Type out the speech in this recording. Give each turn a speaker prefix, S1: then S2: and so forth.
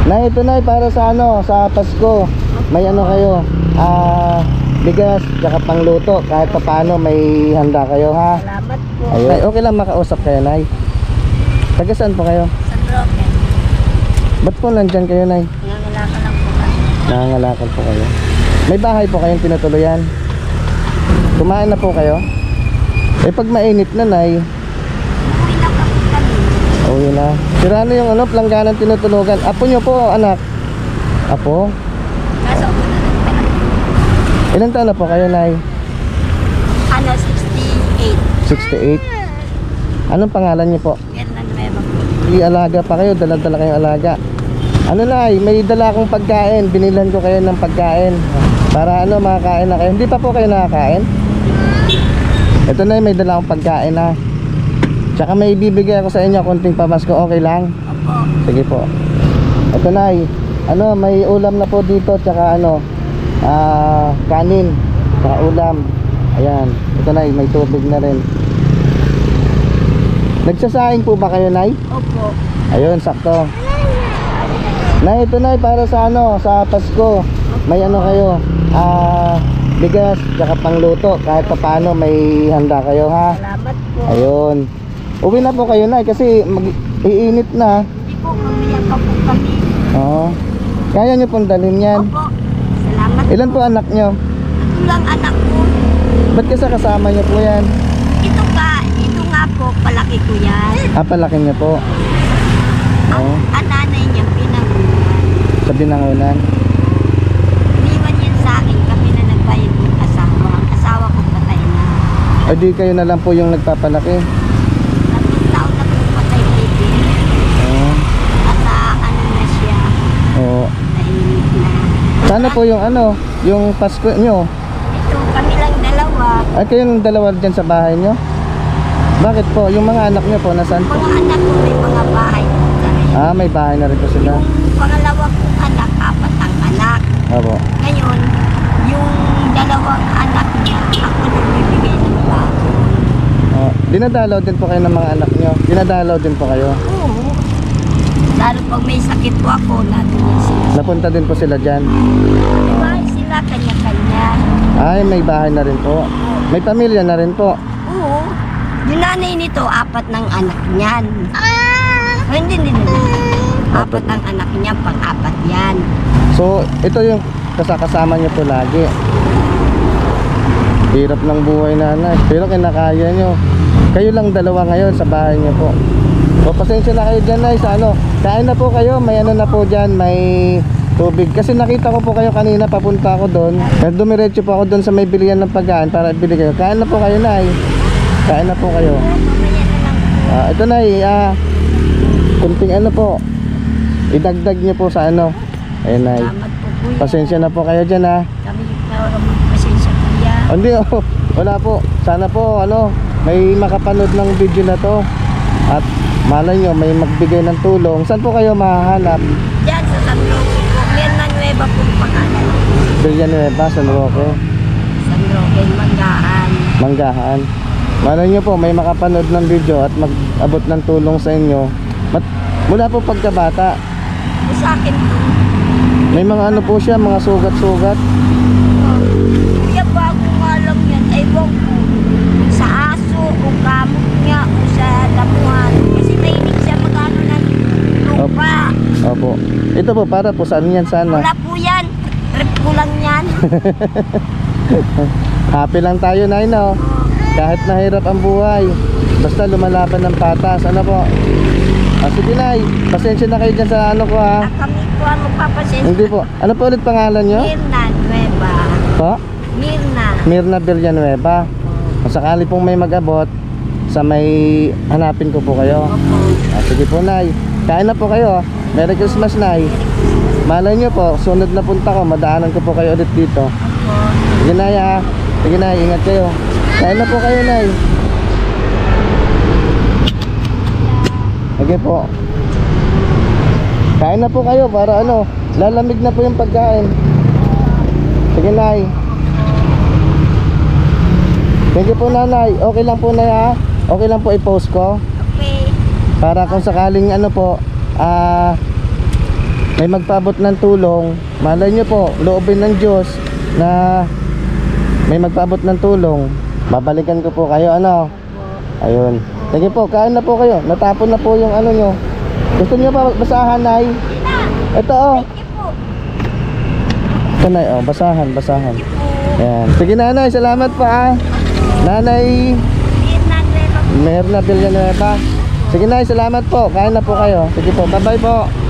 S1: Nay, ito Nay, para sa ano, sa Pasko. May ano kayo, bigas, tsaka pangluto. Kahit pa paano may handa kayo, ha?
S2: Salamat po.
S1: Ayun. Nay, okay lang makausap kayo, Nay. Taga saan po kayo?
S2: San Roque.
S1: Ba't po nandyan kayo, Nay?
S2: Nangangalakal lang po kami.
S1: Nangangalakal po kayo. May bahay po kayong tinutuluyan. Kumain na po kayo? Eh pag mainit na, Nay.
S2: Uwi na po kami.
S1: Uwi na. Sira na yung ano, planggana tinutulugan. Apo nyo po, anak? Apo?
S2: Kaso ako na nagpala.
S1: Ilan taon na po kayo, Nay?
S2: Ano, 68.
S1: 68. Anong pangalan niyo po?
S2: Yan na nueva po.
S1: I-alaga pa kayo, dala-dala kayong alaga. Ano Nay, may dala akong pagkain. Binilan ko kayo ng pagkain. Para ano, makakain na kayo. Hindi pa po kayo nakakain? Ito Nay, may dala akong pagkain na. Tsaka may ibibigay ako sa inyo konting pamasko, okay lang?
S2: Opo.
S1: Sige po. Ito Nay, ano, may ulam na po dito. Tsaka ano, kanin. Tsaka ulam. Ayan, ito Nay, may tubig na rin. Nagsasaing po ba kayo, Nay?
S2: Opo.
S1: Ayun, sakto. Nay, ito Nay, para sa ano, sa Pasko. May ano kayo, bigas, tsaka pangluto. Kahit pa paano may handa kayo, ha?
S2: Salamat po.
S1: Ayun. Uwi na po kayo, Nay, kasi iinit na.
S2: Hindi po, mamaya pa po kami.
S1: Oo. Kaya nyo pong dalhin yan.
S2: Opo. Salamat
S1: Ilan po anak nyo?
S2: Ito lang anak ko.
S1: Ba't kasi kasama nyo po yan?
S2: Ito nga po, palaki ko yan.
S1: Palaki nyo po. Oo.
S2: Ang nanay niya pinangunan.
S1: Sa binangunan.
S2: Iniwan yan sa akin, kami na nagbayad ng asawa. Ang asawa ko patay na.
S1: O di kayo na lang po yung nagpapalaki.
S2: 3 taon na po patay baby.
S1: Oo.
S2: At ano na siya,
S1: Oo.
S2: tahimik na.
S1: Sana po yung ano, yung Pasko nyo.
S2: Ito, kami lang dalawa.
S1: Ay, kayong dalawa dyan sa bahay nyo? Bakit po? Yung mga anak nyo po, nasaan po?
S2: Mga anak ko may mga bahay po kami.
S1: May bahay na rin po sila.
S2: Yung pangalawa kong anak, 4 ang anak.
S1: Opo.
S2: Ngayon, yung 2 anak niya, ako nagbibigay ng bago.
S1: Dinadalaw din po kayo ng mga anak nyo? Dinadalaw din po kayo?
S2: Oo. Lalo pag may sakit po ako, natuloy sila.
S1: Napunta din po sila dyan?
S2: Bahay sila, kanya-kanya.
S1: Ay, may bahay na rin po. May pamilya na rin po.
S2: Oo. Yung nanay nito, 4 ng anak niyan. Hindi. 4 ang anak niya, pang-4 yan.
S1: So, ito yung kasama nyo po lagi. Hirap ng buhay, nanay. Pero kinakaya nyo. Kayo lang dalawa ngayon sa bahay nyo po. So, pasensya na kayo dyan, Nay, sa ano. Kain na po kayo. May ano na po dyan. May tubig. Kasi nakita ko po kayo kanina. Papunta ako doon. Dumiretso po ako doon sa may bilihan ng pagkain para ibili kayo. Kain na po kayo, Nay. Kain na po kayo.
S2: Mamaya na lang.
S1: Ito, Nay. Kunting ano po. Idagdag nyo po sa ano. Ayun, Nay.
S2: Salamat po, kuya.
S1: Pasensya na po kayo dyan, ha.
S2: Kami pasensya, kuya.
S1: Hindi, wala po. Sana po, ano, may makapanood ng video na to. At malay nyo, may magbigay ng tulong. Saan po kayo mahahanap?
S2: Diyan sa San Roque po. Merna Nueva po ang pangalan.
S1: Villanueva, San Roque,
S2: San Roque, Manggahan.
S1: Manggahan. Malay nyo po, may makapanood ng video at mag-abot ng tulong sa inyo. Mula po pagkabata,
S2: O sa akin po.
S1: may mga ano po siya, mga sugat-sugat.
S2: Kuya, bago nga lang yan. Ewan ko. Sa aso, o kamot niya, o sa damuhan. Kasi mahilig siya magano ng lupa.
S1: Opo. Ito po, para po saan yan sana?
S2: Wala po yan. Trip ko lang yan.
S1: Happy lang tayo, Nay, no? Kahit nahirap ang buhay, basta lumalaban ng patas. Ano po? Sige, Nay, pasensya na kayo dyan sa ano ko, ha?
S2: Kami po ang magpapasensya.
S1: Hindi po. Ano po ulit pangalan nyo?
S2: Mirna Nueva.
S1: Po?
S2: Mirna.
S1: Mirna Villanueva. Kung sakali pong may mag-abot, sa may hanapin ko po kayo.
S2: Opo.
S1: Sige po, Nay. Kain na po kayo. Merry Christmas, Nay. Malay nyo po, sunod na punta ko, madaanan ko po kayo ulit dito.
S2: Opo.
S1: Sige, Nay, ha? Sige, Nay, ingat kayo. Kain na po kayo, Nay. Sige po. Kain na po kayo para ano, lalamig na po yung pagkain. Sige, Nay. Thank you po, Nanay. Okay lang po, Nay, ha? Okay lang po i-post ko.
S2: Okay.
S1: Para kung sakaling ano po, may magpabot ng tulong, malay nyo po, loobin ng Diyos na may magpabot ng tulong, babalikan ko po kayo, ano? Ayun. Sige po, kain na po kayo. Natapon na po yung ano nyo. Gusto nyo pa basahan, Nay? Ito, oh.
S2: Thank you po.
S1: Ito, Nay, oh. Basahan, basahan.
S2: Thank you po.
S1: Ayan. Sige, Nanay. Salamat po, ah. Nanay
S2: Mirna Nueva po.
S1: Merna Villanueva. Sige, Nay. Salamat po. Kain na po kayo. Sige po. Bye-bye po.